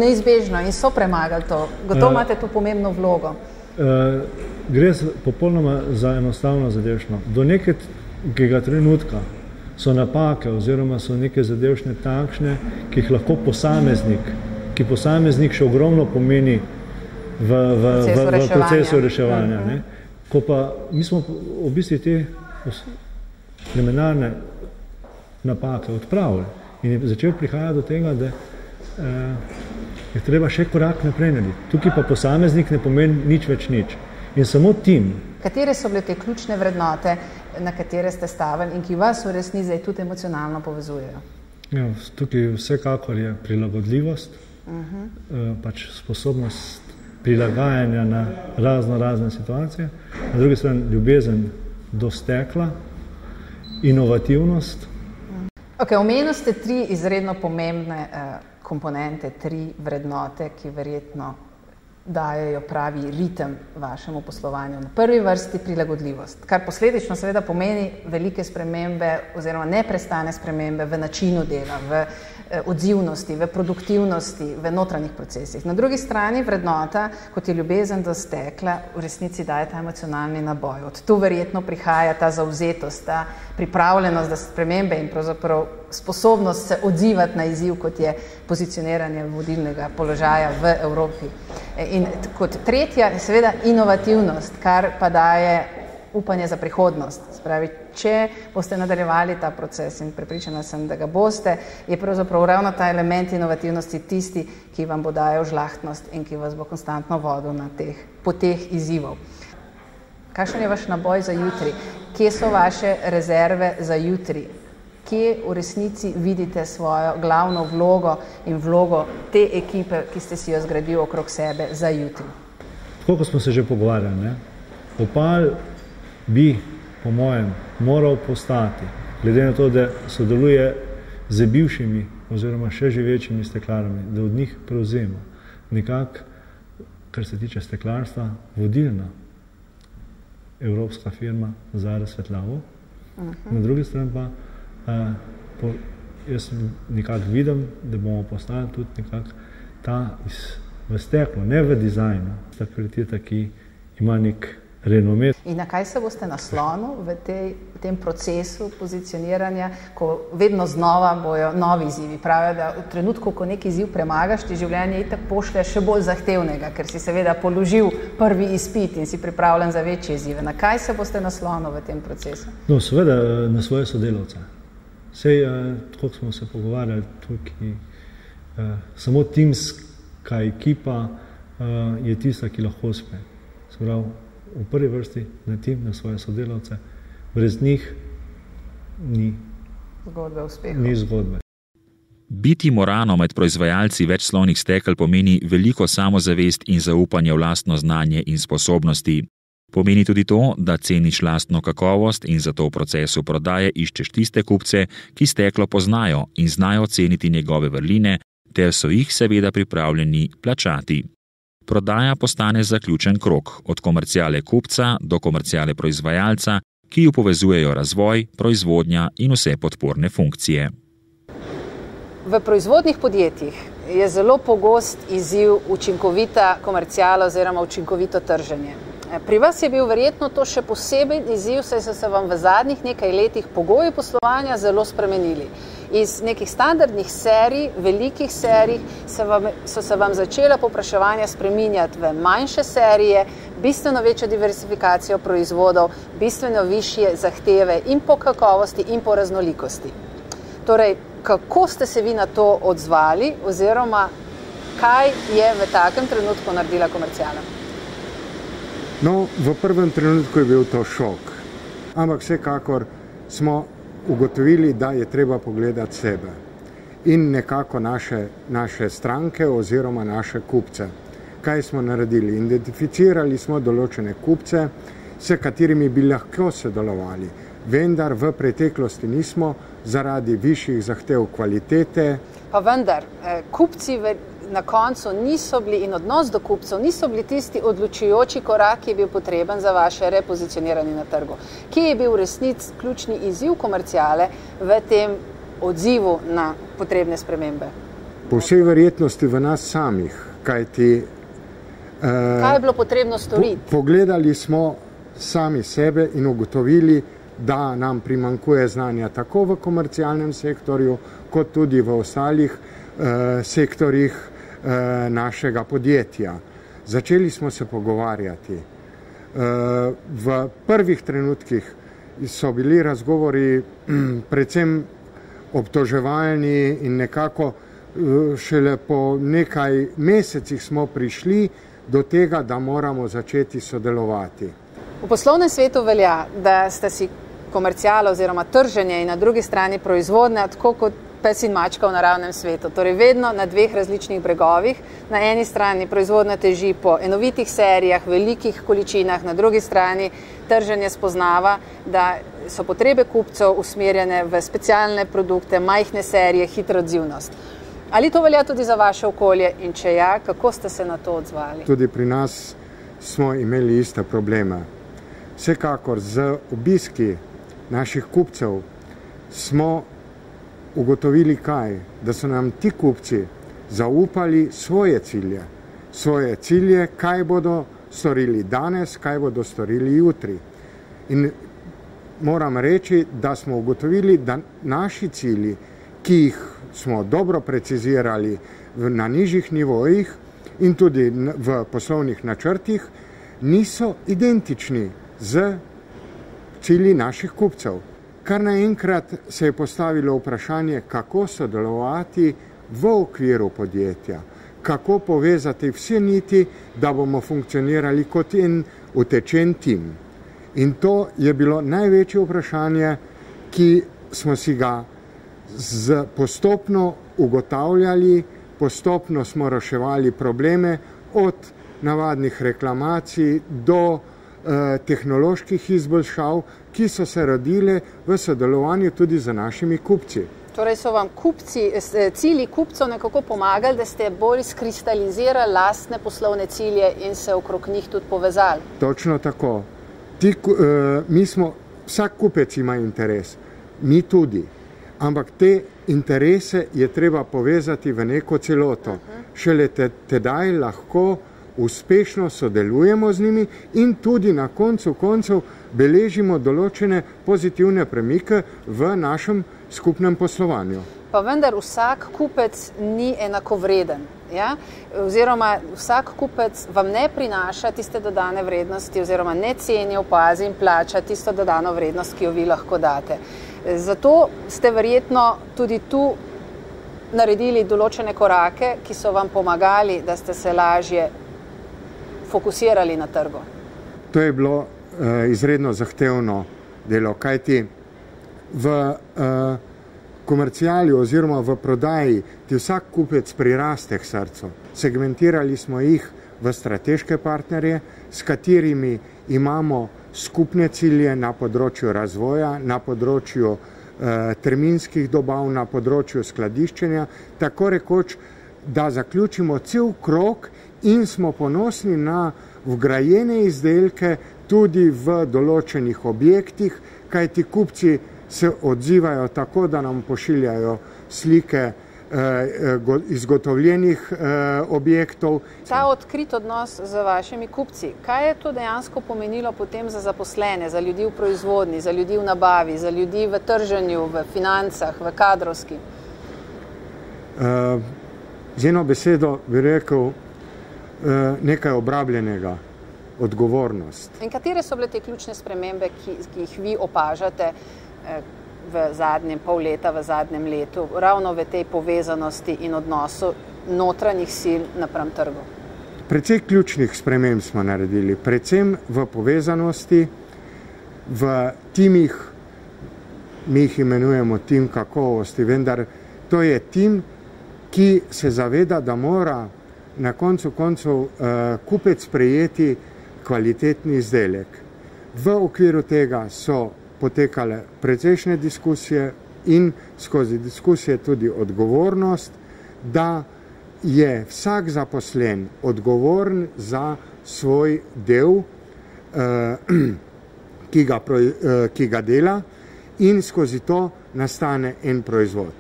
Neizbežno in so premagali to. Gotovo imate tu pomembno vlogo. Gre popolnoma za enostavno zadevšno. Do nekega trenutka so napake oziroma so neke zadevšne takšne, ki jih lahko posameznik še ogromno pomeni v procesu reševanja. Ne? Ko pa mi smo v bistvu te preliminarne napake odpravili in je začel prihajati do tega, da je treba še korak naprej narediti. Tukaj pa posameznik ne pomeni nič več nič. In samo tim. Katere so bile te ključne vrednote, na katere ste stavili in ki vas v resnici tudi emocionalno povezujejo? Ja, tukaj vsekakor je prilagodljivost, pač sposobnost prilagajanja na razne situacije, na drugi strani ljubezen do stekla, inovativnost. Omenili ste 3 izredno pomembne komponente, 3 vrednote, ki verjetno dajejo pravi ritem vašemu poslovanju. Na prvi vrsti prilagodljivost, kar posledično seveda pomeni velike spremembe oziroma neprestane spremembe v načinu dela, v odzivnosti, v produktivnosti, v notranjih procesih. Na drugi strani vrednota, kot je ljubezen do stekla, v resnici daje ta emocionalni naboj. Od tu verjetno prihaja ta zavzetost, ta pripravljenost za spremembe in pravzaprav sposobnost se odzivati na izziv, kot je pozicioniranje vodilnega položaja v Evropi. In kot tretja je seveda inovativnost, kar pa daje upanje za prihodnost. Spravi, če boste nadaljevali ta proces in prepričana sem, da ga boste, je pravzaprav ravno ta element inovativnosti tisti, ki vam bo dajal žlahtnost in ki vas bo konstantno vodil na teh poteh izzivov. Kakšen je vaš naboj za jutri? Kje so vaše rezerve za jutri? Kje v resnici vidite svojo glavno vlogo in vlogo te ekipe, ki ste si jo zgradili okrog sebe za jutri? Tako, kot smo se že pogovarjali, Opal bi, po mojem, moral postati, glede na to, da sodeluje z bivšimi oziroma še živečimi steklarnami, da od njih prevzema nekako, kar se tiče steklarstva, vodilna evropska firma za razsvetljavo. Na drugi strani pa jaz nekako vidim, da bomo postali tudi nekako ta v steklu, ne v dizajnu, ta kvaliteta, ki ima nek renomet. In na kaj se boste naslonili v tem procesu pozicioniranja, ko vedno znova bojo novi izzivi? Pravijo, da v trenutku, ko neki izziv premagaš, ti življenje itak pošlje še bolj zahtevnega, ker si seveda položil prvi izpit in si pripravljen za večje izzive. Na kaj se boste naslonili v tem procesu? No, seveda na svoje sodelavce. Sej, tako smo se pogovarjali tukaj, samo timska ekipa je tista, ki lahko uspe. Se pravi, v prvi vrsti na tim, na svoje sodelavce, brez njih ni zgodbe. Biti morano med proizvajalci večslojnih stekel pomeni veliko samozavest in zaupanje v lastno znanje in sposobnosti. Pomeni tudi to, da ceniš lastno kakovost in zato v procesu prodaje iščeš tiste kupce, ki steklo poznajo in znajo ceniti njegove vrline, ter so jih seveda pripravljeni plačati. Prodaja postane zaključen krog, od komerciale kupca do komerciale proizvajalca, ki ju povezujejo razvoj, proizvodnja in vse podporne funkcije. V proizvodnih podjetjih je zelo pogost izziv učinkovita komerciala oziroma učinkovito trženje. Pri vas je bil verjetno to še posebej izziv, saj so se vam v zadnjih nekaj letih pogoji poslovanja zelo spremenili. Iz nekih standardnih serij, velikih serij, so se vam začela povpraševanja spreminjati v manjše serije, bistveno večjo diversifikacijo proizvodov, bistveno višje zahteve in po kakovosti in po raznolikosti. Torej, kako ste se vi na to odzvali oziroma kaj je v takem trenutku naredila komerciala? No, v prvem trenutku je bil to šok, ampak vsekakor smo ugotovili, da je treba pogledati sebe in nekako naše stranke oziroma naše kupce. Kaj smo naredili? Identificirali smo določene kupce, s katerimi bi lahko sodelovali, vendar v preteklosti nismo zaradi višjih zahtev kvalitete. Pa vendar, kupci na koncu niso bili in odnos do kupcev niso bili tisti odločujoči korak, ki je bil potreben za vaše repozicioniranje na trgu. Kje je bil v resnici ključni izziv komerciale v tem odzivu na potrebne spremembe? Po vsej verjetnosti v nas samih, kajti kaj je bilo potrebno storiti? Pogledali smo sami sebe in ugotovili, da nam primanjkuje znanja tako v komercialnem sektorju, kot tudi v ostalih sektorjih našega podjetja. Začeli smo se pogovarjati. V prvih trenutkih so bili razgovori predvsem obtoževalni in nekako šele po nekaj mesecih smo prišli do tega, da moramo začeti sodelovati. V poslovnem svetu velja, da sta si komerciala oziroma trženje in na drugi strani proizvodnja tako kot pes in mačka v naravnem svetu. Torej vedno na dveh različnih bregovih. Na eni strani proizvodnja teži po enovitih serijah, velikih količinah, na drugi strani trženje spoznava, da so potrebe kupcev usmerjene v specialne produkte, majhne serije, hitro odzivnost. Ali to velja tudi za vaše okolje in če ja, kako ste se na to odzvali? Tudi pri nas smo imeli iste probleme. Vsekakor z obiski naših kupcev smo ugotovili kaj? Da so nam ti kupci zaupali svoje cilje. Svoje cilje, kaj bodo storili danes, kaj bodo storili jutri. In moram reči, da smo ugotovili, da naši cilji, ki jih smo dobro precizirali na nižjih nivojih in tudi v poslovnih načrtih, niso identični z cilji naših kupcev. Kar naenkrat se je postavilo vprašanje, kako sodelovati v okviru podjetja, kako povezati vse niti, da bomo funkcionirali kot en utečen tim. In to je bilo največje vprašanje, ki smo si ga postopno ugotavljali, postopno smo reševali probleme od navadnih reklamacij do tehnoloških izboljšav, ki so se rodile v sodelovanju tudi z našimi kupci. Torej so vam cilji kupcev nekako pomagali, da ste bolj skristalizirali lastne poslovne cilje in se okrog njih tudi povezali? Točno tako. Vsak kupec ima interes, mi tudi. Ampak te interese je treba povezati v neko celoto. Šele tedaj lahko uspešno sodelujemo z njimi in tudi na koncu koncev beležimo določene pozitivne premike v našem skupnem poslovanju. Pa vendar vsak kupec ni enakovreden. Ja? Oziroma vsak kupec vam ne prinaša tiste dodane vrednosti oziroma ne ceni, opazi in plača tisto dodano vrednost, ki jo vi lahko date. Zato ste verjetno tudi tu naredili določene korake, ki so vam pomagali, da ste se lažje fokusirali na trgu. To je bilo izredno zahtevno delo, kajti v komerciali oziroma v prodaji ti vsak kupec priraste k srcu. Segmentirali smo jih v strateške partnerje, s katerimi imamo skupne cilje na področju razvoja, na področju terminskih dobav, na področju skladiščenja, tako rekoč, da zaključimo cel krog in smo ponosni na vgrajene izdelke tudi v določenih objektih, kajti kupci se odzivajo tako, da nam pošiljajo slike izgotovljenih objektov. Ta odkrit odnos z vašimi kupci, kaj je to dejansko pomenilo potem za zaposlene, za ljudi v proizvodnji, za ljudi v nabavi, za ljudi v trženju, v financah, v kadrovski? Z eno besedo bi rekel nekaj obrabljenega, odgovornost. In katere so bile te ključne spremembe, ki jih vi opažate v zadnjem pol leta, v zadnjem letu, ravno v tej povezanosti in odnosu notranjih sil napram trgu? Precej ključnih sprememb smo naredili, predvsem v povezanosti, v timih, mi jih imenujemo tim kakovosti, vendar to je tim, ki se zaveda, da mora na koncu koncev kupec prejeti kvalitetni izdelek. V okviru tega so potekale precejšnje diskusije in skozi diskusije tudi odgovornost, da je vsak zaposlen odgovoren za svoj del, ki ga dela in skozi to nastane en proizvod.